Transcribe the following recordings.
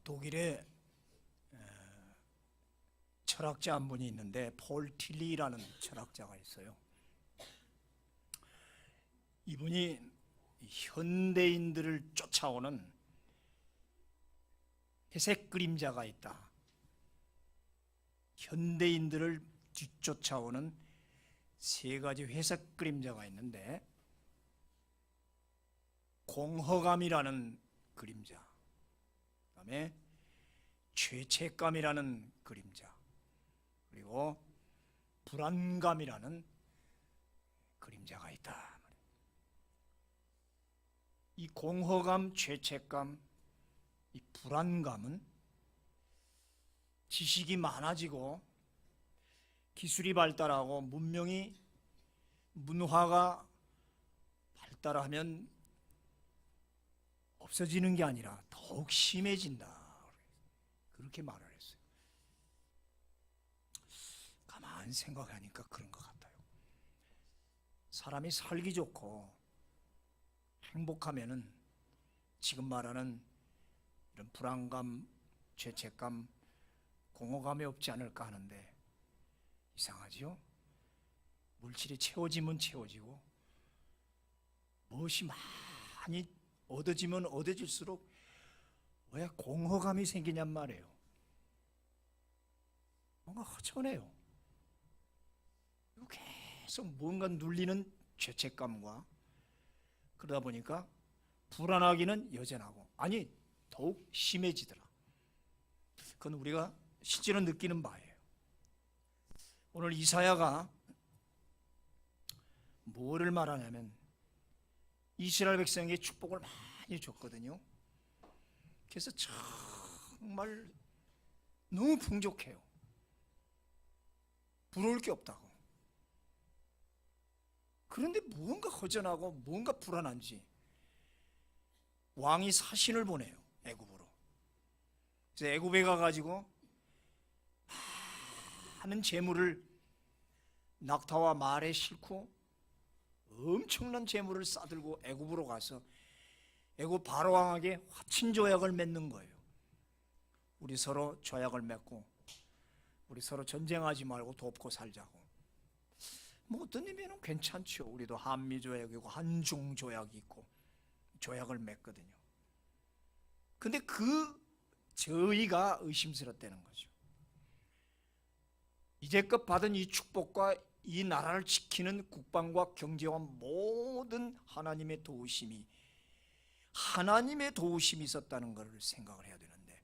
독일에 철학자 한 분이 있는데 폴 틸리라는 철학자가 있어요. 이분이 현대인들을 쫓아오는 회색 그림자가 있다. 현대인들을 뒤쫓아오는 세 가지 회색 그림자가 있는데, 공허감이라는 그림자, 그 다음에 죄책감이라는 그림자, 그리고 불안감이라는 그림자가 있다. 이 공허감, 죄책감, 이 불안감은 지식이 많아지고 기술이 발달하고 문화가 발달하면 없어지는 게 아니라 더욱 심해진다. 그렇게 말을 했어요. 가만히 생각하니까 그런 것 같아요. 사람이 살기 좋고 행복하면은 지금 말하는 이런 불안감, 죄책감, 공허감이 없지 않을까 하는데, 이상하지요? 물질이 채워지면 채워지고 무엇이 많이 얻어지면 얻어질수록 왜 공허감이 생기냔 말이에요. 뭔가 허전해요. 계속 뭔가 눌리는 죄책감과, 그러다 보니까 불안하기는 여전하고, 아니 더욱 심해지더라. 그건 우리가 실제로 느끼는 바예요. 오늘 이사야가 뭐를 말하냐면 이스라엘 백성에게 축복을 많이 줬거든요. 그래서 정말 너무 풍족해요. 부러울 게 없다고. 그런데 무언가 허전하고 무언가 불안한지 왕이 사신을 보내요. 애굽으로. 그래서 애굽에 가가지고 많은 재물을 낙타와 말에 싣고 엄청난 재물을 싸들고 애굽으로 가서 애굽 바로 왕에게 화친 조약을 맺는 거예요. 우리 서로 조약을 맺고 우리 서로 전쟁하지 말고 돕고 살자고. 뭐 어떤 의미는 괜찮죠. 우리도 한미 조약이고 한중 조약이 있고 조약을 맺거든요. 근데 저희가 의심스럽다는 거죠. 이제껏 받은 이 축복과 이 나라를 지키는 국방과 경제와 모든 하나님의 도우심이 있었다는 것을 생각을 해야 되는데,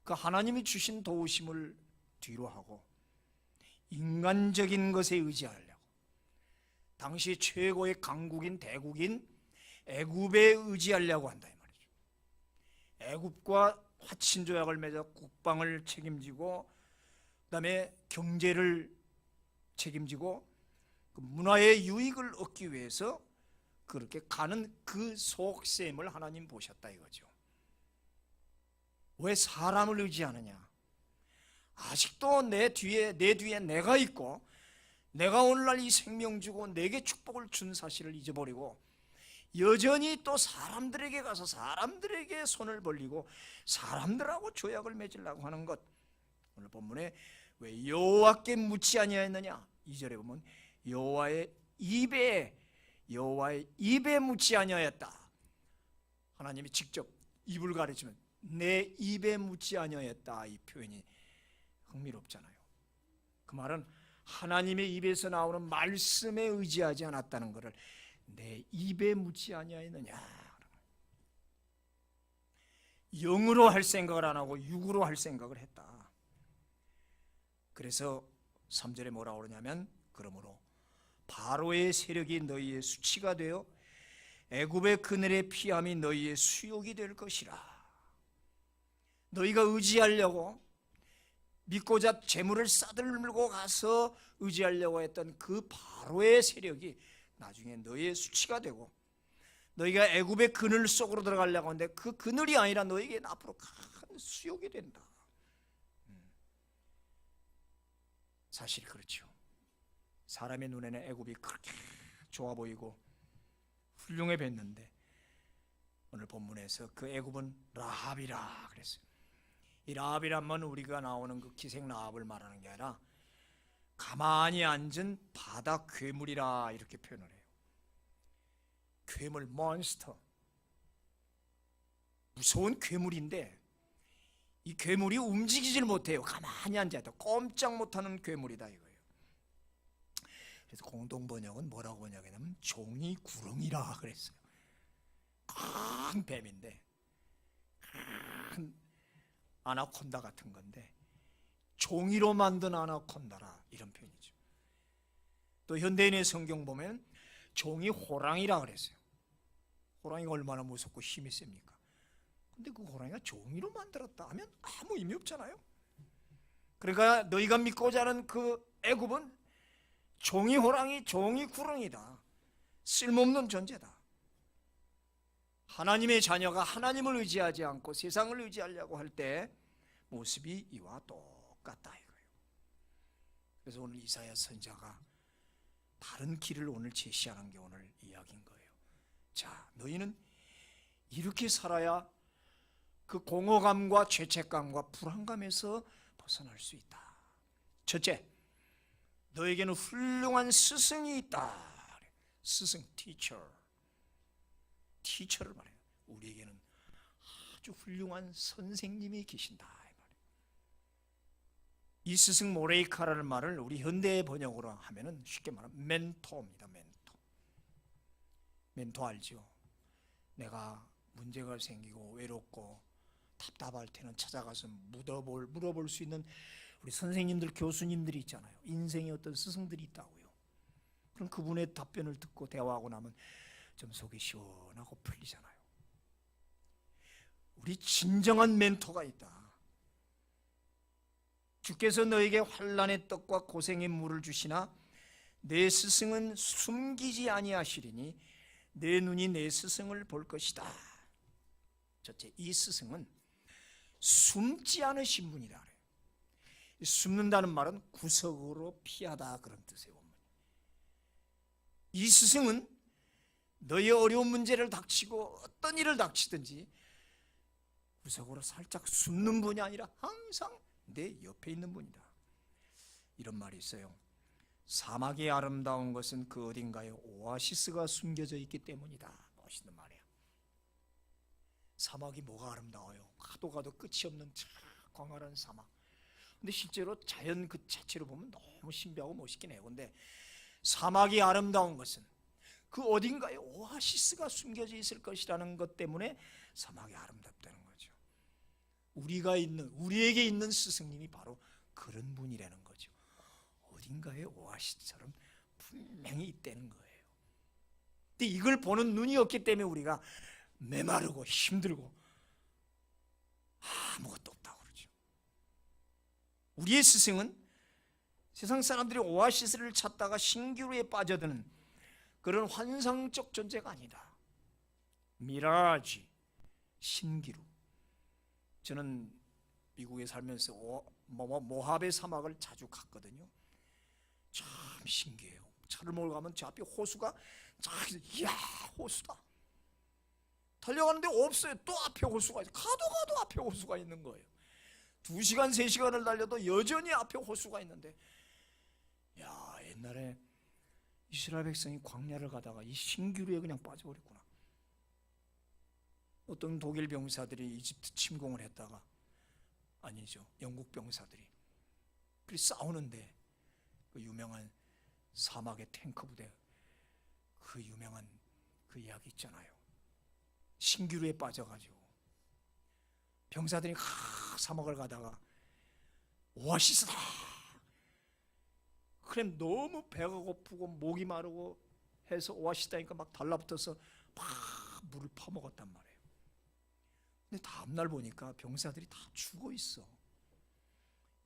그 하나님이 주신 도우심을 뒤로 하고 인간적인 것에 의지하려고, 당시 최고의 강국인 대국인 애굽에 의지하려고 한다 이 말이죠. 애굽과 화친 조약을 맺어 국방을 책임지고 그다음에 경제를 책임지고 그 문화의 유익을 얻기 위해서 그렇게 가는 그 속셈을 하나님 보셨다 이거죠. 왜 사람을 의지하느냐? 아직도 내 뒤에 내가 있고 내가 오늘날 이 생명 주고 내게 축복을 준 사실을 잊어버리고 여전히 또 사람들에게 가서 사람들에게 손을 벌리고 사람들하고 조약을 맺으려고 하는 것. 오늘 본문에 왜 여호와께 묻지 아니하였느냐? 2절에 보면 여호와의 입에 묻지 아니하였다. 하나님이 직접 입을 가리치면 내 입에 묻지 아니하였다. 이 표현이 흥미롭잖아요. 그 말은 하나님의 입에서 나오는 말씀에 의지하지 않았다는 것을 내 입에 묻지 아니하였느냐. 영으로 할 생각을 안 하고 육으로 할 생각을 했다. 그래서 3절에 뭐라고 그러냐면, 그러므로 바로의 세력이 너희의 수치가 되어 애굽의 그늘의 피함이 너희의 수욕이 될 것이라. 너희가 의지하려고 믿고자 재물을 싸들고 가서 의지하려고 했던 그 바로의 세력이 나중에 너희의 수치가 되고, 너희가 애굽의 그늘 속으로 들어가려고 하는데 그 그늘이 아니라 너희에게 앞으로 큰 수욕이 된다. 사실 그렇죠. 사람의 눈에는 애굽이 그렇게 좋아 보이고 훌륭해 뵀는데 오늘 본문에서 그 애굽은 라합이라 그랬어요. 이 라합이란 우리가 나오는 그 기생 라합을 말하는 게 아니라 가만히 앉은 바다 괴물이라 이렇게 표현을 해요. 괴물, 몬스터, 무서운 괴물인데 이 괴물이 움직이질 못해요. 가만히 앉아있다. 꼼짝 못하는 괴물이다 이거예요. 그래서 공동번역은 뭐라고 번역했냐면 종이 구렁이라 그랬어요. 큰 뱀인데, 큰 아나콘다 같은 건데 종이로 만든 아나콘다라 이런 표현이죠. 또 현대인의 성경 보면 종이 호랑이라 그랬어요. 호랑이가 얼마나 무섭고 힘이 셉니까? 근데 그 호랑이가 종이로 만들었다 하면 아무 의미 없잖아요. 그러니까 너희가 믿고자 하는 그 애굽은 종이 호랑이, 종이 구렁이다. 쓸모없는 존재다. 하나님의 자녀가 하나님을 의지하지 않고 세상을 의지하려고 할 때 모습이 이와 똑같다 이거예요. 그래서 오늘 이사야 선지자가 다른 길을 오늘 제시하는 게 오늘 이야기인 거예요. 자, 너희는 이렇게 살아야 그 공허감과 죄책감과 불안감에서 벗어날 수 있다. 첫째, 너에게는 훌륭한 스승이 있다. 스승, 티처를 말해요. 우리에게는 아주 훌륭한 선생님이 계신다. 이 스승 모레이카라는 말을 우리 현대 번역으로 하면은 쉽게 말하면 멘토입니다. 멘토 알죠? 내가 문제가 생기고 외롭고 답답할 때는 찾아가서 물어볼 수 있는 우리 선생님들, 교수님들이 있잖아요. 인생의 어떤 스승들이 있다고요. 그럼 그분의 답변을 듣고 대화하고 나면 좀 속이 시원하고 풀리잖아요. 우리 진정한 멘토가 있다. 주께서 너에게 환난의 떡과 고생의 물을 주시나 내 스승은 숨기지 아니하시리니 내 눈이 내 스승을 볼 것이다. 첫째, 이 스승은 숨지 않으신 분이다 그래요. 숨는다는 말은 구석으로 피하다 그런 뜻이에요. 이 스승은 너의 어려운 문제를 닥치고 어떤 일을 닥치든지 구석으로 살짝 숨는 분이 아니라 항상 내 옆에 있는 분이다. 이런 말이 있어요. 사막이 아름다운 것은 그 어딘가에 오아시스가 숨겨져 있기 때문이다. 멋있는 말이야. 사막이 뭐가 아름다워요? 가도 끝이 없는 광활한 사막. 근데 실제로 자연 그 자체로 보면 너무 신비하고 멋있긴 해요. 근데 사막이 아름다운 것은 그 어딘가에 오아시스가 숨겨져 있을 것이라는 것 때문에 사막이 아름답다는 거죠. 우리에게 있는 스승님이 바로 그런 분이라는 거죠. 어딘가에 오아시스처럼 분명히 있다는 거예요. 근데 이걸 보는 눈이 없기 때문에 우리가 메마르고 힘들고 아무것도 없다고 그러죠. 우리의 스승은 세상 사람들이 오아시스를 찾다가 신기루에 빠져드는 그런 환상적 존재가 아니다. 미라지, 신기루. 저는 미국에 살면서 모하베 사막을 자주 갔거든요. 참 신기해요. 차를 몰고 가면 저 앞에 호수가 이야 호수다. 달려가는데 없어요. 또 앞에 호수가 있어요. 가도 앞에 호수가 있는 거예요. 2시간 3시간을 달려도 여전히 앞에 호수가 있는데, 야, 옛날에 이스라엘 백성이 광야를 가다가 이 신기루에 그냥 빠져버렸구나. 어떤 독일 병사들이 이집트 침공을 했다가, 아니죠, 영국 병사들이 그리 싸우는데 그 유명한 사막의 탱크 부대, 그 유명한 그 이야기 있잖아요. 신기루에 빠져가지고 병사들이 사막을 가다가 오아시스다. 그래 너무 배가 고프고 목이 마르고 해서 오아시스다니까 막 달라붙어서 막 물을 퍼먹었단 말이에요. 근데 다음날 보니까 병사들이 다 죽어 있어.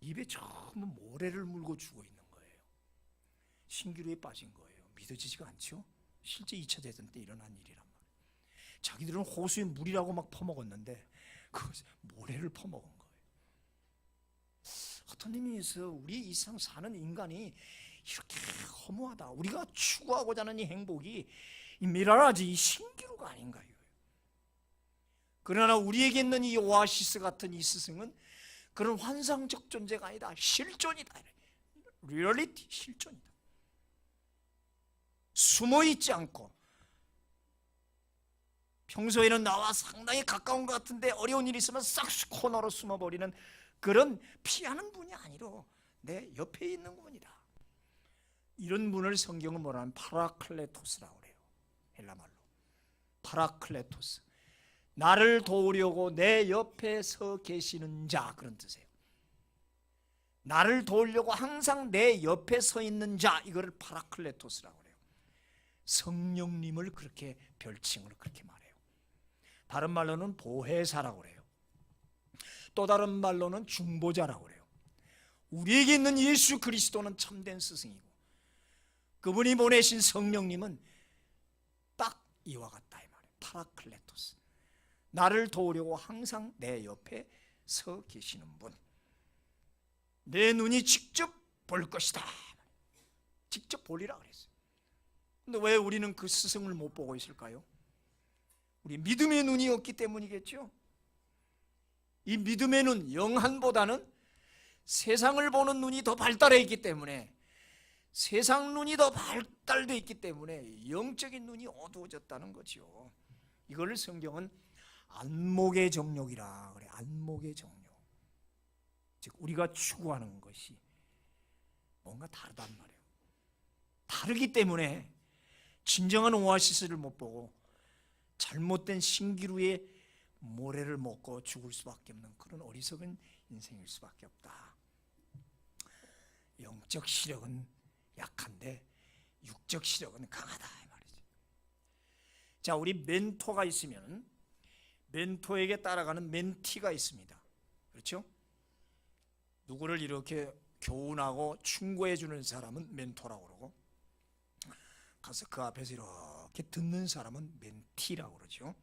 입에 전부 모래를 물고 죽어 있는 거예요. 신기루에 빠진 거예요. 믿어지지가 않죠? 실제 2차 대전 때 일어난 일이란 말이에요. 자기들은 호수에 물이라고 막 퍼먹었는데 그 모래를 퍼먹은 거예요. 어떤 의미에서 우리 이 세상 사는 인간이 이렇게 허무하다. 우리가 추구하고자 하는 이 행복이 이 미라라지, 이 신기루가 아닌가요? 그러나 우리에게 있는 이 오아시스 같은 이 스승은 그런 환상적 존재가 아니다. 실존이다. 리얼리티, 실존이다. 숨어있지 않고, 평소에는 나와 상당히 가까운 것 같은데 어려운 일이 있으면 싹 코너로 숨어버리는 그런 피하는 분이 아니로 내 옆에 있는 분이다. 이런 분을 성경은 뭐라 하면 파라클레토스라고 그래요. 헬라말로 파라클레토스, 나를 도우려고 내 옆에 서 계시는 자, 그런 뜻이에요. 나를 도우려고 항상 내 옆에 서 있는 자, 이거를 파라클레토스라고 그래요. 성령님을 그렇게 별칭을 그렇게 말해요. 다른 말로는 보혜사라고 그래요. 또 다른 말로는 중보자라고 그래요. 우리에게 있는 예수 그리스도는 참된 스승이고, 그분이 보내신 성령님은 딱 이와 같다 이 말이에요. 파라클레토스, 나를 도우려고 항상 내 옆에 서 계시는 분, 내 눈이 직접 볼 것이다, 직접 보리라 그랬어요. 근데 왜 우리는 그 스승을 못 보고 있을까요? 우리 믿음의 눈이 없기 때문이겠죠. 이 믿음의 눈, 영한보다는 세상을 보는 눈이 더 발달해 있기 때문에, 세상 눈이 더 발달되어 있기 때문에 영적인 눈이 어두워졌다는 거죠. 이걸 성경은 안목의 정욕이라 그래. 안목의 정욕, 즉 우리가 추구하는 것이 뭔가 다르단 말이에요. 다르기 때문에 진정한 오아시스를 못 보고 잘못된 신기루의 모래를 먹고 죽을 수밖에 없는 그런 어리석은 인생일 수밖에 없다. 영적 시력은 약한데 육적 시력은 강하다 이 말이죠. 자, 우리 멘토가 있으면 멘토에게 따라가는 멘티가 있습니다. 그렇죠? 누구를 이렇게 교훈하고 충고해 주는 사람은 멘토라고 그러고, 가서 그 앞에서 이렇게 듣는 사람은 멘티라고 그러죠.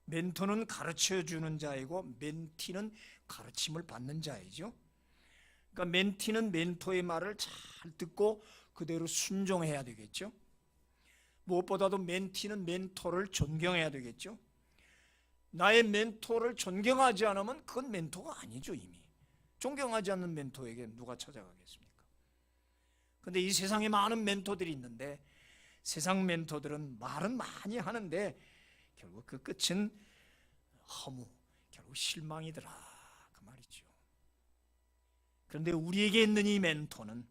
멘토는 가르쳐 주는 자이고 멘티는 가르침을 받는 자이죠. 그러니까 멘티는 멘토의 말을 잘 듣고 그대로 순종해야 되겠죠. 무엇보다도 멘티는 멘토를 존경해야 되겠죠. 나의 멘토를 존경하지 않으면 그건 멘토가 아니죠. 이미 존경하지 않는 멘토에게 누가 찾아가겠습니까? 그런데 이 세상에 많은 멘토들이 있는데, 세상 멘토들은 말은 많이 하는데 결국 그 끝은 허무, 결국 실망이더라 그 말이죠. 그런데 우리에게 있는 이 멘토는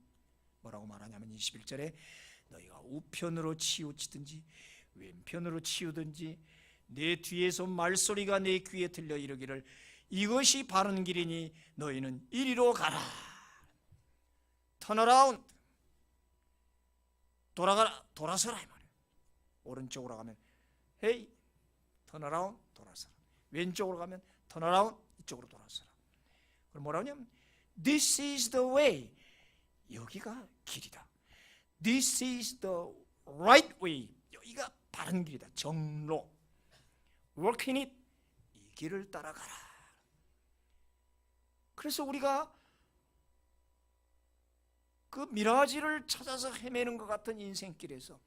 뭐라고 말하냐면 21절에 너희가 우편으로 치우치든지 왼편으로 치우든지 내 뒤에서 말소리가 내 귀에 들려 이르기를 이것이 바른 길이니 너희는 이리로 가라. 턴어라운드, 돌아서라 이 말이에요. 오른쪽으로 가면 헤이 턴어라운드, 돌아서라. 왼쪽으로 가면 턴어라운드, 이쪽으로 돌아서라. 그럼 뭐라고 하냐면 This is the way, 여기가 길이다. This is the right way, 여기가 바른 길이다. 정로, walk in it, 이 길을 따라가라. 그래서 우리가 그 미라지를 찾아서 헤매는 것 같은 인생길에서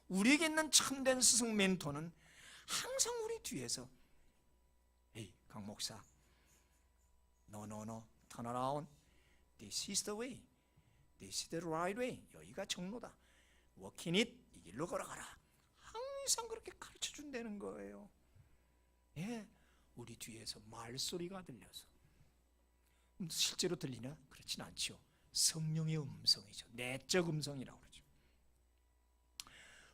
우리에게 있는 참된 스승 멘토는 항상 우리 뒤에서 에이 강 목사, no, turn around, this is the way, this is the right way, 여기가 정로다, walk in it, 이 길로 걸어가라. 항상 그렇게 가르쳐 준다는 거예요. 예, 우리 뒤에서 말소리가 들려서. 실제로 들리나? 그렇진 않죠. 성령의 음성이죠. 내적 음성이라고 그러죠.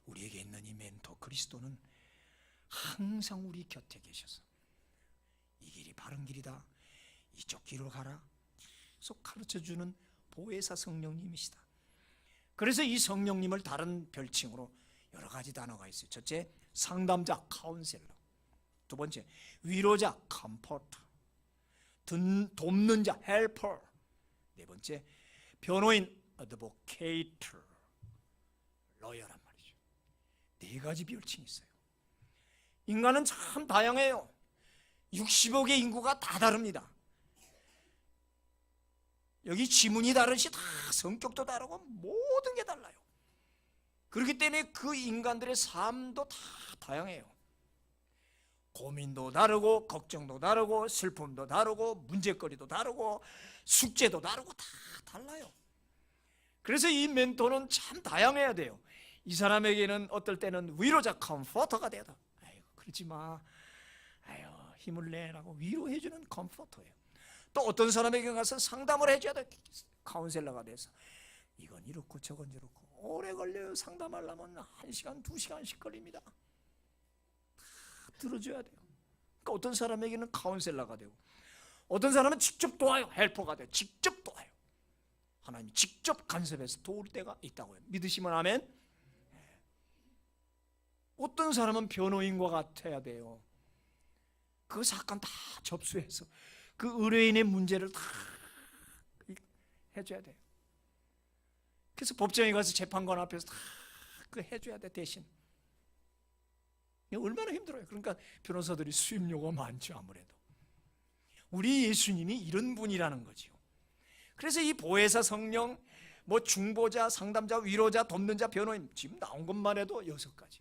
우리에게 있는 이 멘토 그리스도는 항상 우리 곁에 계셔서 이 길이 바른 길이다, 이쪽 길로 가라, 계속 가르쳐주는 보혜사 성령님이시다. 그래서 이 성령님을 다른 별칭으로 여러 가지 단어가 있어요. 첫째, 상담자, 카운셀러. 두 번째, 위로자, 컴포터. 돕는 자, 헬퍼. 네 번째, 변호인, 어드보케이터, 러여란 말이죠. 네 가지 별칭이 있어요. 인간은 참 다양해요. 60억의 인구가 다 다릅니다. 여기 지문이 다르시 다 성격도 다르고 모든 게 달라요. 그렇기 때문에 그 인간들의 삶도 다 다양해요. 고민도 다르고 걱정도 다르고 슬픔도 다르고 문제거리도 다르고 숙제도 다르고 다 달라요. 그래서 이 멘토는 참 다양해야 돼요. 이 사람에게는 어떨 때는 위로자 컴포터가 되다. 아이고 그러지 마, 아유 힘을 내라고 위로해주는 컴포터예요. 또 어떤 사람에게 가서 상담을 해줘야 돼. 카운셀러가 돼서 이건 이렇고 저건 저렇고 오래 걸려요. 상담하려면 1시간 2시간씩 걸립니다. 다 들어줘야 돼요. 그러니까 어떤 사람에게는 카운셀러가 되고 어떤 사람은 직접 도와요. 헬퍼가 돼요. 직접 도와요. 하나님 직접 간섭해서 도울 때가 있다고요. 믿으시면 아멘. 어떤 사람은 변호인과 같아야 돼요. 그 사건 다 접수해서 그 의뢰인의 문제를 다 해줘야 돼요. 그래서 법정에 가서 재판관 앞에서 다 그 해줘야 돼. 대신 얼마나 힘들어요. 그러니까 변호사들이 수임료가 많죠. 아무래도 우리 예수님이 이런 분이라는 거죠. 그래서 이 보혜사, 성령, 뭐 중보자, 상담자, 위로자, 돕는 자, 변호인 지금 나온 것만 해도 6가지.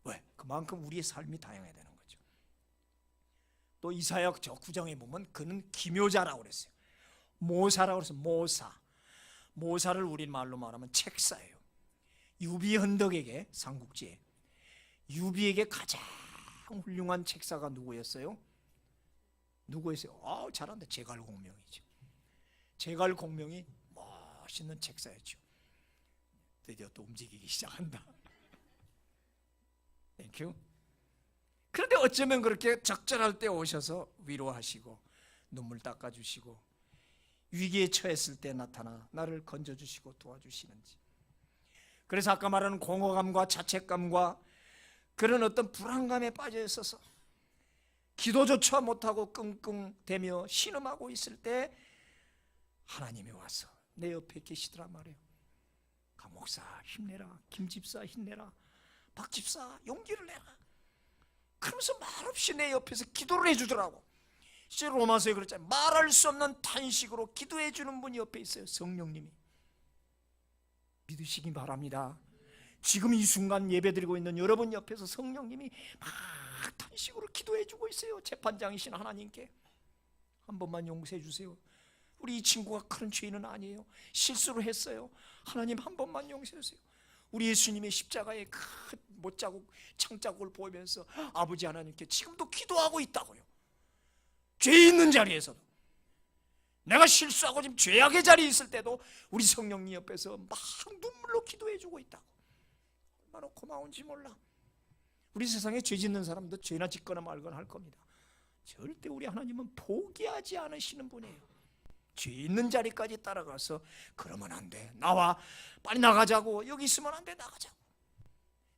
왜? 그만큼 우리의 삶이 다양해야 되는 거죠. 또 이사야 저 9장에 보면 그는 기묘자라고 그랬어요. 모사라고 그랬어요. 모사를 우리말로 말하면 책사예요. 유비헌덕에게, 삼국지에 유비에게 가장 훌륭한 책사가 누구였어요? 누구였어요? 잘한다. 제갈공명이죠. 제갈공명이 멋있는 책사였죠. 드디어 또 움직이기 시작한다. 땡큐. 그런데 어쩌면 그렇게 적절할 때 오셔서 위로하시고 눈물 닦아주시고 위기에 처했을 때 나타나 나를 건져주시고 도와주시는지. 그래서 아까 말하는 공허감과 자책감과 그런 어떤 불안감에 빠져 있어서 기도조차 못하고 끙끙대며 신음하고 있을 때 하나님이 와서 내 옆에 계시더란 말이에요. 강 목사 힘내라, 김 집사 힘내라, 박 집사 용기를 내라. 그러면서 말없이 내 옆에서 기도를 해주더라고. 실제 로마서에 그랬잖아요. 말할 수 없는 탄식으로 기도해 주는 분이 옆에 있어요. 성령님이. 믿으시기 바랍니다. 지금 이 순간 예배드리고 있는 여러분 옆에서 성령님이 막 탄식으로 기도해 주고 있어요. 재판장이신 하나님께 한 번만 용서해 주세요. 우리 이 친구가 큰 죄인은 아니에요. 실수를 했어요. 하나님 한 번만 용서해 주세요. 우리 예수님의 십자가의 큰 못자국, 창자국을 보면서 아버지 하나님께 지금도 기도하고 있다고요. 죄 있는 자리에서도, 내가 실수하고 지금 죄악의 자리에 있을 때도 우리 성령님 옆에서 막 눈물로 기도해주고 있다고. 얼마나 고마운지 몰라. 우리 세상에 죄 짓는 사람도 죄나 짓거나 말거나 할 겁니다. 절대 우리 하나님은 포기하지 않으시는 분이에요. 죄 있는 자리까지 따라가서 그러면 안 돼, 나와, 빨리 나가자고, 여기 있으면 안 돼, 나가자고.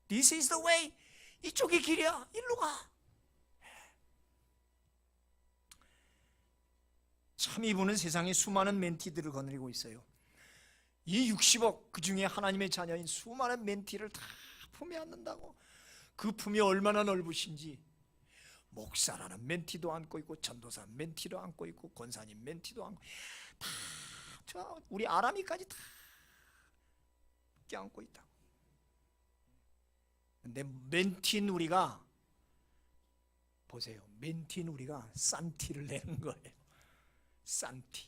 This is the way. 이쪽이 길이야, 일로 가. 참 이분은 세상에 수많은 멘티들을 거느리고 있어요. 이 60억 그 중에 하나님의 자녀인 수많은 멘티를 다 품에 안는다고. 그 품이 얼마나 넓으신지. 목사라는 멘티도 안고 있고, 전도사 멘티도 안고 있고, 권사님 멘티도 안고, 다 우리 아람이까지 다 껴안고 있다. 근데 멘티는 우리가 보세요. 멘티는 우리가 싼 티를 내는 거예요. 싼 티.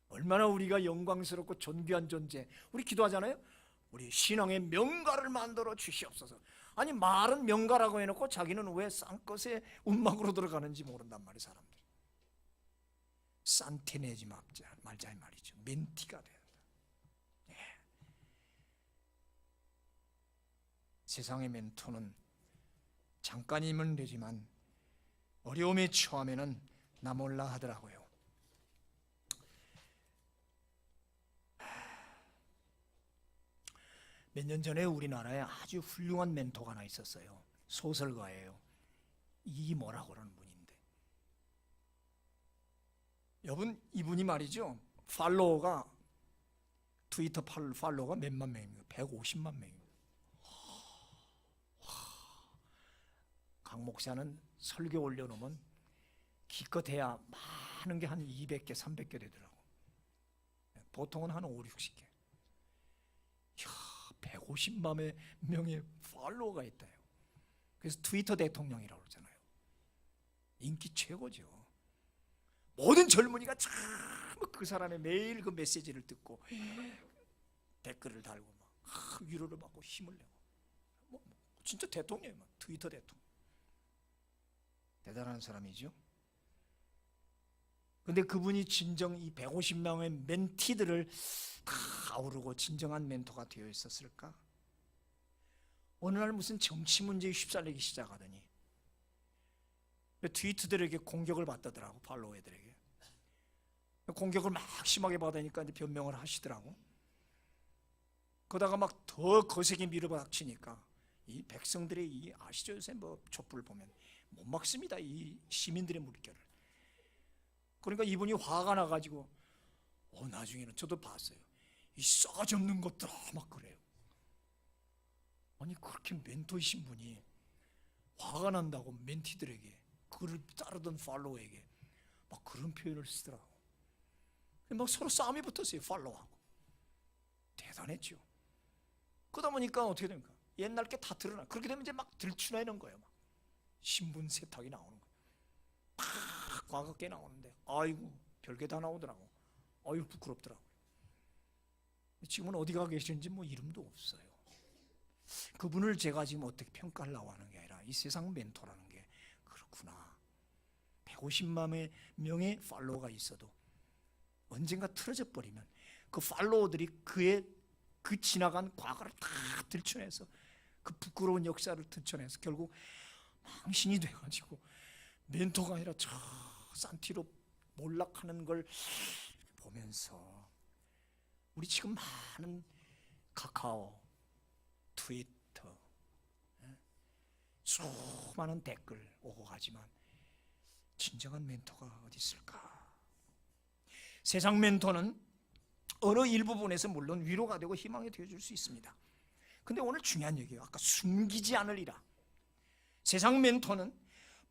얼마나 우리가 영광스럽고 존귀한 존재. 우리 기도하잖아요. 우리 신앙의 명가를 만들어 주시옵소서. 아니 말은 명가라고 해놓고 자기는 왜 싼 것에 운막으로 들어가는지 모른단 말이에요. 사람들. 싼 티 내지 말자 이 말이죠. 멘티가 된다. 예. 세상의 멘토는 잠깐이면 되지만 어려움에 처하면은 나 몰라 하더라고요. 몇 년 전에 우리나라에 아주 훌륭한 멘토가 하나 있었어요. 소설가예요. 이모라고라는 분인데, 여러분 이분이 말이죠, 팔로워가 트위터 팔로워가 몇만 명입니까? 150만 명입니다. 강 목사는 설교 올려놓으면 기껏해야 많은 게 한 200개, 300개 되더라고. 보통은 한 5, 60개. 이야, 150만 명의 팔로워가 있다요. 그래서 트위터 대통령이라고 그러잖아요. 인기 최고죠. 모든 젊은이가 참 그 사람의 매일 그 메시지를 듣고 댓글을 달고 막 위로를 받고 힘을 내고 진짜 대통령이에요. 트위터 대통령. 대단한 사람이죠. 근데 그분이 진정 이 150명의 멘티들을 다 아우르고 진정한 멘토가 되어 있었을까? 어느 날 무슨 정치 문제에 휩쓸리기 시작하더니 트위터들에게 공격을 받더라고. 팔로워들에게 공격을 막 심하게 받으니까 이제 변명을 하시더라고. 그러다가 막 더 거세게 밀어닥치니까 이 백성들의 이 아시죠? 요새 뭐 촛불 보면 못 막습니다. 이 시민들의 물결을. 그러니까 이분이 화가 나가지고 나중에는 저도 봤어요. 이 싸가지 없는 것들아 막 그래요. 아니 그렇게 멘토이신 분이 화가 난다고 멘티들에게 그를 따르던 팔로워에게 막 그런 표현을 쓰더라고. 막 서로 싸움이 붙었어요. 팔로워하고. 대단했죠. 그러다 보니까 어떻게 됩니까? 옛날 게 다 드러나. 그렇게 되면 이제 막 들추내는 거예요. 막 신분 세탁이 나오는 거예요. 막 과거 게 나오는데 아이고 별게 다 나오더라고. 아이고 부끄럽더라고요. 지금은 어디 가 계시는지 뭐 이름도 없어요. 그분을 제가 지금 어떻게 평가하려고 하는 게 아니라 이 세상 멘토라는 게 그렇구나. 150만 명의 팔로워가 있어도 언젠가 틀어져 버리면 그 팔로워들이 그의 그 지나간 과거를 다 들춰내서 그 부끄러운 역사를 들춰내서 결국 망신이 돼가지고 멘토가 아니라 저 산티로 몰락하는 걸 보면서 우리 지금 많은 카카오, 트위터, 수많은 댓글 오고 가지만 진정한 멘토가 어디 있을까? 세상 멘토는 어느 일부분에서 물론 위로가 되고 희망이 되어줄 수 있습니다. 근데 오늘 중요한 얘기예요. 아까 숨기지 않으리라. 세상 멘토는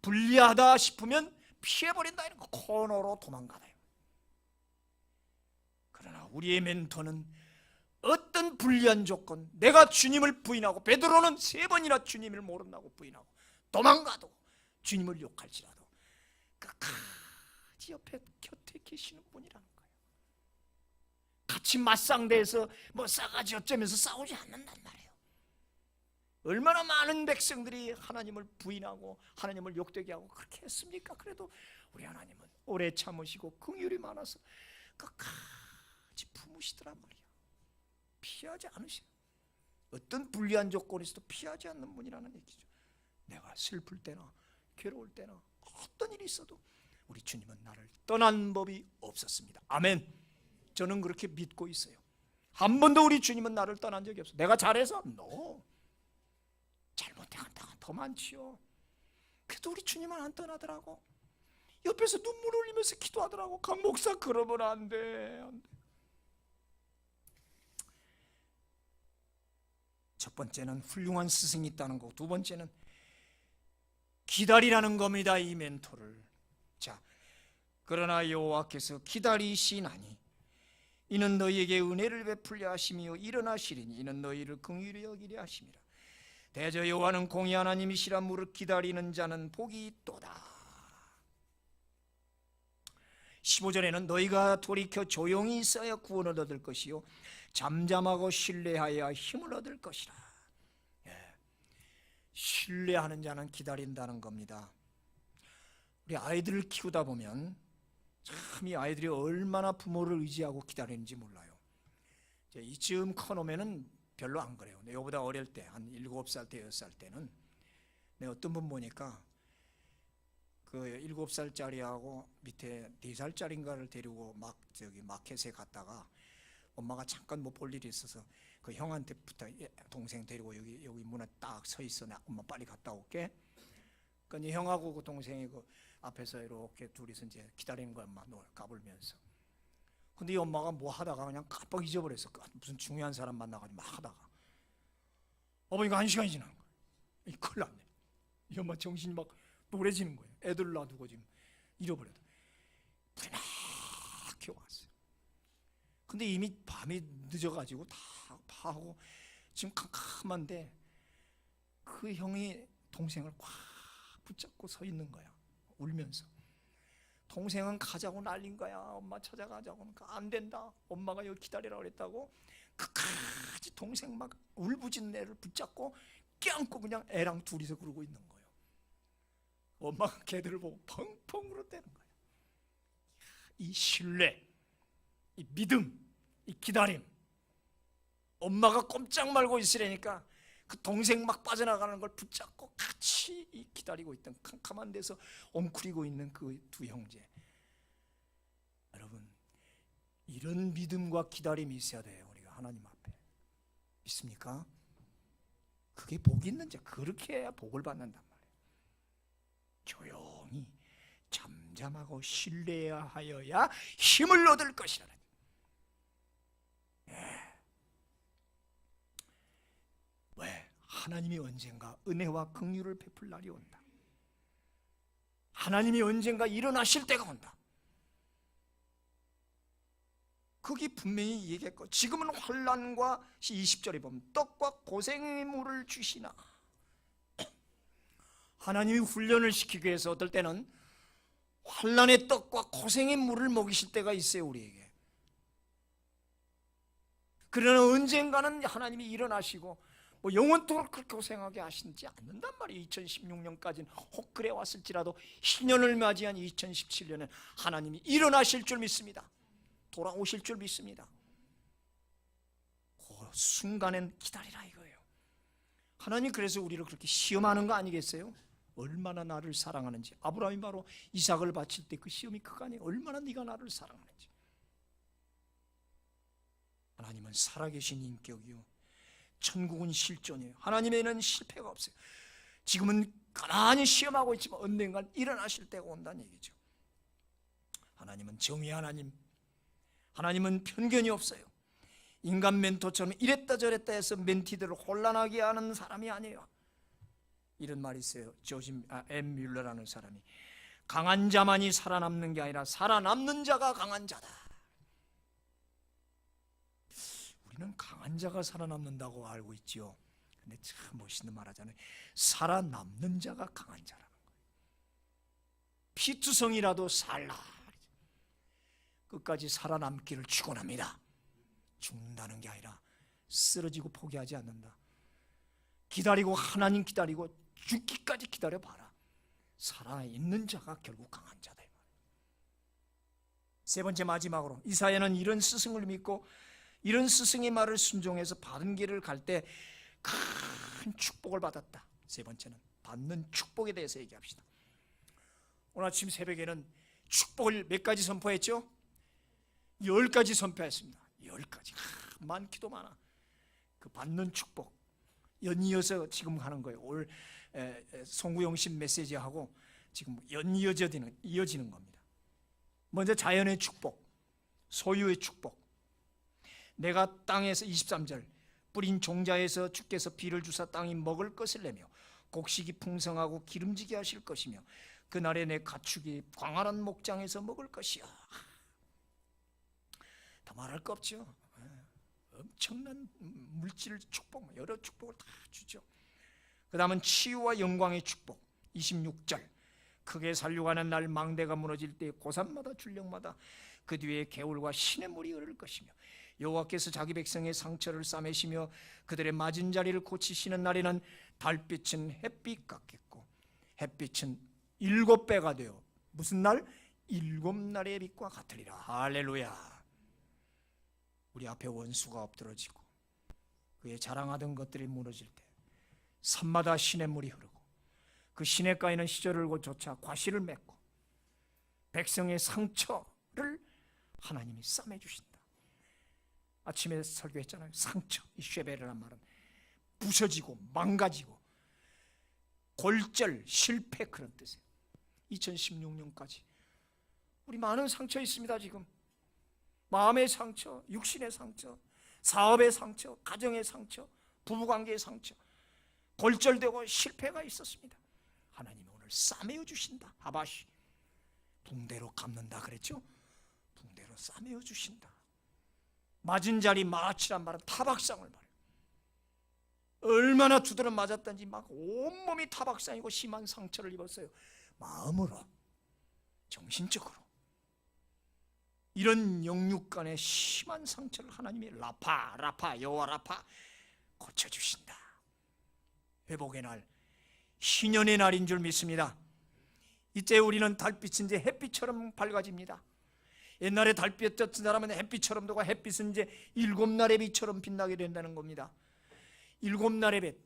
불리하다 싶으면 피해버린다 이런 거 코너로 도망가나요. 그러나 우리의 멘토는 어떤 불리한 조건, 내가 주님을 부인하고 베드로는 3번이나 주님을 모른다고 부인하고 도망가도 주님을 욕할지라도 끝까지 옆에 곁에 계시는 분이라는 거예요. 같이 맞상대해서 뭐 싸가지 어쩌면서 싸우지 않는단 말이에요. 얼마나 많은 백성들이 하나님을 부인하고 하나님을 욕되게 하고 그렇게 했습니까? 그래도 우리 하나님은 오래 참으시고 긍휼이 많아서 끝까지 품으시더란 말이에요. 피하지 않으셔. 어떤 불리한 조건에서도 피하지 않는 분이라는 얘기죠. 내가 슬플 때나 괴로울 때나 어떤 일이 있어도 우리 주님은 나를 떠난 법이 없었습니다. 아멘. 저는 그렇게 믿고 있어요. 한 번도 우리 주님은 나를 떠난 적이 없어요. 내가 잘해서? No. 잘못한 데가 더 많지요. 그래도 우리 주님은 안 떠나더라고. 옆에서 눈물 흘리면서 기도하더라고. 강 목사 그러면 안 돼. 안 돼. 첫 번째는 훌륭한 스승이 있다는 거. 두 번째는 기다리라는 겁니다. 이 멘토를. 자, 그러나 여호와께서 기다리시나니 이는 너희에게 은혜를 베풀려 하심이요 일어나시리니 이는 너희를 긍휼히 여기려 하심이라. 대저 여호와는 공의 하나님이시라. 무릇 기다리는 자는 복이 있도다. 15절에는 너희가 돌이켜 조용히 있어야 구원을 얻을 것이요 잠잠하고 신뢰하여야 힘을 얻을 것이라. 신뢰하는 자는 기다린다는 겁니다. 우리 아이들을 키우다 보면 참 이 아이들이 얼마나 부모를 의지하고 기다리는지 몰라요. 이쯤 커놓으면 별로 안 그래요. 내가 어릴 때 한 7살 때 6살 때는 내가 어떤 분 보니까 그 7살짜리하고 밑에 4살짜리인가를 데리고 마켓에 갔다가 엄마가 잠깐 뭐 볼 일이 있어서 그 형한테 동생 데리고 여기 문에 딱 서 있어. 나 엄마 빨리 갔다 올게. 그러니까 형하고 그 동생이 그 앞에서 이렇게 둘이서 이제 기다리는 거야. 엄마 까불면서. 근데 이 엄마가 뭐 하다가 그냥 깜빡 잊어버렸어. 무슨 중요한 사람 만나가지고 막 하다가 어머니가 1시간이 지난 거야. 큰일 났네. 이 엄마 정신이 막 노래지는 거예요. 애들 놔두고 지금 잃어버렸다. 불이 막 기어왔어요. 근데 이미 밤이 늦어가지고 다 파하고 지금 캄캄한데 그 형이 동생을 꽉 붙잡고 서 있는 거야. 울면서. 동생은 가자고 난린 거야. 엄마 찾아가자고. 그러니까 안 된다. 엄마가 여기 기다리라고 그랬다고. 끝까지 동생 막 울부짖는 애를 붙잡고 껴안고 그냥 애랑 둘이서 그러고 있는 거예요. 엄마가 걔들을 보고 펑펑 울었다는 거예요. 이 신뢰, 이 믿음, 이 기다림. 엄마가 꼼짝 말고 있으려니까 그 동생 막 빠져나가는 걸 붙잡고 같이 기다리고 있던 캄캄한 데서 엉클이고 있는 그 두 형제. 여러분, 이런 믿음과 기다림이 있어야 돼요. 우리가 하나님 앞에. 믿습니까? 그게 복이 있는 자. 그렇게 해야 복을 받는단 말이에요. 조용히 잠잠하고 신뢰해야 하여야 힘을 얻을 것이라는. 왜? 하나님이 언젠가 은혜와 긍휼을 베풀 날이 온다. 하나님이 언젠가 일어나실 때가 온다. 거기 분명히 얘기했고, 지금은 환난과 20절에 보면 떡과 고생의 물을 주시나. 하나님이 훈련을 시키기 위해서 어떨 때는 환난의 떡과 고생의 물을 먹이실 때가 있어요, 우리에게. 그러나 언젠가는 하나님이 일어나시고 뭐 영원토록 그렇게 고생하게 하시지 않는단 말이에요. 2016년까지는 혹 그래 왔을지라도 신년을 맞이한 2017년에 하나님이 일어나실 줄 믿습니다. 돌아오실 줄 믿습니다. 그 순간엔 기다리라 이거예요. 하나님 그래서 우리를 그렇게 시험하는 거 아니겠어요? 얼마나 나를 사랑하는지. 아브라함이 바로 이삭을 바칠 때 그 시험이 그거 아니에요. 얼마나 네가 나를 사랑하는지. 하나님은 살아계신 인격이요, 천국은 실존이에요. 하나님에는 실패가 없어요. 지금은 가만히 시험하고 있지만 언젠간 일어나실 때가 온다는 얘기죠. 하나님은 정의 하나님, 하나님은 편견이 없어요. 인간 멘토처럼 이랬다 저랬다 해서 멘티들을 혼란하게 하는 사람이 아니에요. 이런 말이 있어요. 엠 뮬러라는 사람이, 강한 자만이 살아남는 게 아니라 살아남는 자가 강한 자다. 우리는 강한 자가 살아남는다고 알고 있지요. 근데 참 멋있는 말 하잖아요. 살아남는 자가 강한 자라는 거예요. 피투성이라도 살라. 끝까지 살아남기를 축원합니다. 죽는다는 게 아니라 쓰러지고 포기하지 않는다. 기다리고, 하나님 기다리고 죽기까지 기다려봐라. 살아있는 자가 결국 강한 자다. 세 번째, 마지막으로 이사야는 이런 스승을 믿고 이런 스승의 말을 순종해서 바른 길을 갈 때 큰 축복을 받았다. 세 번째는 받는 축복에 대해서 얘기합시다. 오늘 아침 새벽에는 축복을 몇 가지 선포했죠? 10가지 선포했습니다. 10가지. 많기도 많아. 그 받는 축복 연이어서 지금 하는 거예요. 올 송구영신 메시지하고 지금 이어지는 겁니다. 먼저 자연의 축복, 소유의 축복. 내가 땅에서 23절 뿌린 종자에서 주께서 비를 주사 땅이 먹을 것을 내며 곡식이 풍성하고 기름지게 하실 것이며 그날에 내 가축이 광활한 목장에서 먹을 것이야. 더 말할 거 없죠. 엄청난 물질 축복, 여러 축복을 다 주죠. 그 다음은 치유와 영광의 축복. 26절 크게 살려가는 날 망대가 무너질 때 고산마다 줄령마다 그 뒤에 개울과 시냇물이 흐를 것이며 여호와께서 자기 백성의 상처를 싸매시며 그들의 맞은 자리를 고치시는 날에는 달빛은 햇빛 같겠고 햇빛은 7배가 되어 무슨 날? 7날의 빛과 같으리라. 할렐루야. 우리 앞에 원수가 엎드러지고 그의 자랑하던 것들이 무너질 때 산마다 시냇물이 흐르고 그 시냇가에는 시절을 쫓아 과실을 맺고 백성의 상처를 하나님이 싸매주신다. 아침에 설교했잖아요. 상처, 이 쉐베르란 말은 부서지고 망가지고 골절, 실패 그런 뜻이에요. 2016년까지 우리 많은 상처 있습니다. 지금 마음의 상처, 육신의 상처, 사업의 상처, 가정의 상처, 부부관계의 상처, 골절되고 실패가 있었습니다. 하나님이 오늘 싸매어 주신다. 하바시 붕대로 감는다 그랬죠? 붕대로 싸매어 주신다. 맞은 자리 마치란 말은 타박상을 말해요. 얼마나 두드려 맞았던지 막 온몸이 타박상이고 심한 상처를 입었어요. 마음으로, 정신적으로. 이런 영육 간의 심한 상처를 하나님이 라파 여호와 라파 고쳐주신다. 회복의 날, 신년의 날인 줄 믿습니다. 이제 우리는 달빛은 이제 햇빛처럼 밝아집니다. 옛날에 달빛 떴던 사람은 햇빛처럼 되고, 햇빛은 이제 7날의 빛처럼 빛나게 된다는 겁니다. 7날의 빛,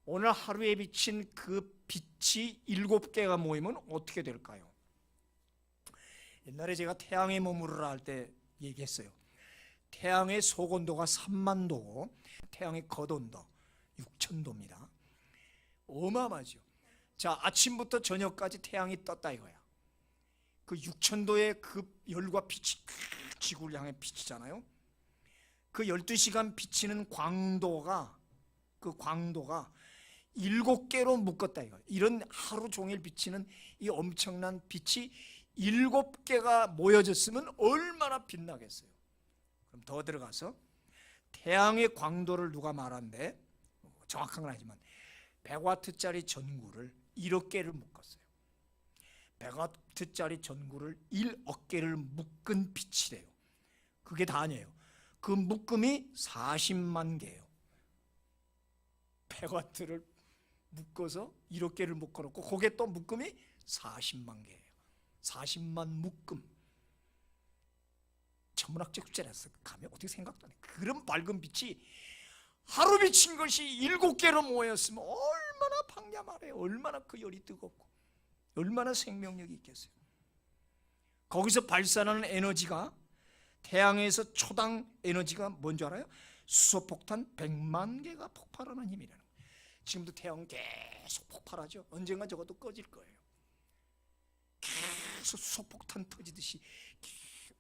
오늘 하루에 비친 그 빛이 7개가 모이면 어떻게 될까요? 옛날에 제가 태양에 머무르라 할 때 얘기했어요. 태양의 속온도가 30,000도고 태양의 겉온도 6,000도입니다. 어마어마하죠. 자, 아침부터 저녁까지 태양이 떴다 이거야. 그 6,000도의 그 열과 빛이 지구를 향해 비치잖아요. 그 12시간 비치는 광도가, 그 광도가 7개로 묶었다 이거. 이런 하루 종일 비치는 이 엄청난 빛이 7개가 모여졌으면 얼마나 빛나겠어요. 그럼 더 들어가서 태양의 광도를 누가 말한대? 정확한 건 아니지만 100와트짜리 전구를 1억 개를 묶었어요. 100와트짜리 전구를 1억 개를 묶은 빛이래요. 그게 다 아니에요. 그 묶음이 40만 개예요. 100와트를 묶어서 1억 개를 묶어놓고 그게 또 묶음이 40만 개예요. 40만 묶음. 천문학적 숫자라서 가면 어떻게 생각도 안 해. 그런 밝은 빛이 하루 비친 것이 7개로 모였으면 얼마나 방야말해, 얼마나 그 열이 뜨겁고 얼마나 생명력이 있겠어요. 거기서 발산하는 에너지가, 태양에서 초당 에너지가 뭔지 알아요? 수소폭탄 100만 개가 폭발하는 힘이라는 거예요. 지금도 태양은 계속 폭발하죠. 언젠가 저것도 꺼질 거예요. 계속 수소폭탄 터지듯이.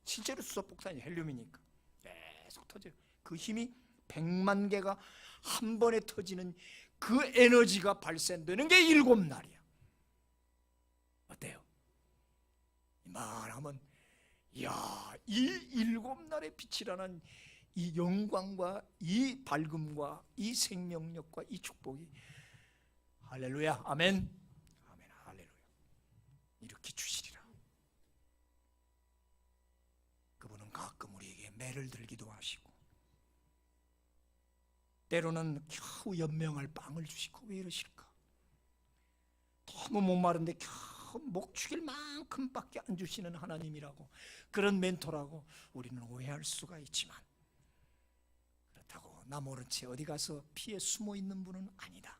실제로 수소폭탄이 헬륨이니까 계속 터져요. 그 힘이 100만 개가 한 번에 터지는 그 에너지가 발산되는 게 7날이야. 어때요? 말하면, 이야, 이 7날의 빛이라는 이 영광과 이 밝음과 이 생명력과 이 축복이, 할렐루야, 아멘, 아멘, 할렐루야, 이렇게 주시리라. 그분은 가끔 우리에게 매를 들기도 하시고, 때로는 겨우 연명할 빵을 주시고. 왜 이러실까? 너무 목마른데 겨우 목 죽일 만큼밖에 안 주시는 하나님이라고, 그런 멘토라고 우리는 오해할 수가 있지만, 그렇다고 나 모른 채 어디 가서 피해 숨어 있는 분은 아니다.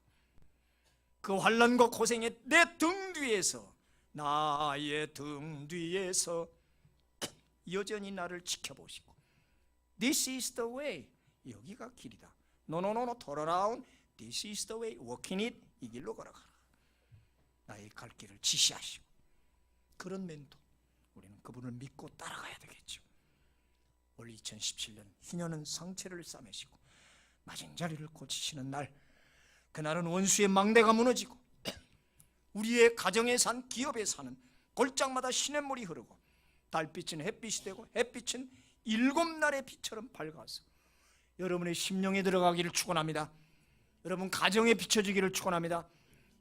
그 환난과 고생의 내 등 뒤에서, 나의 등 뒤에서 여전히 나를 지켜보시고, This is the way, 여기가 길이다. No, turn around. This is the way. Walking it. 이 길로 걸어가라. 나의 갈 길을 지시하시고. 그런 멘토. 우리는 그분을 믿고 따라가야 되겠죠. 올 2017년 희년은 상체를 싸매시고 맞은 자리를 고치시는 날, 그날은 원수의 망대가 무너지고 우리의 가정에 산, 기업에 사는 골짜기마다 시냇물이 흐르고, 달빛은 햇빛이 되고 햇빛은 7날의 빛처럼 밝아서 여러분의 심령에 들어가기를 축원합니다. 여러분 가정에 비춰지기를 축원합니다.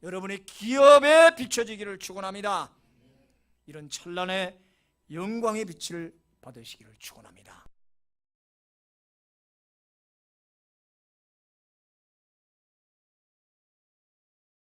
여러분의 기업에 비춰지기를 축원합니다. 이런 찬란의 영광의 빛을 받으시기를 축원합니다.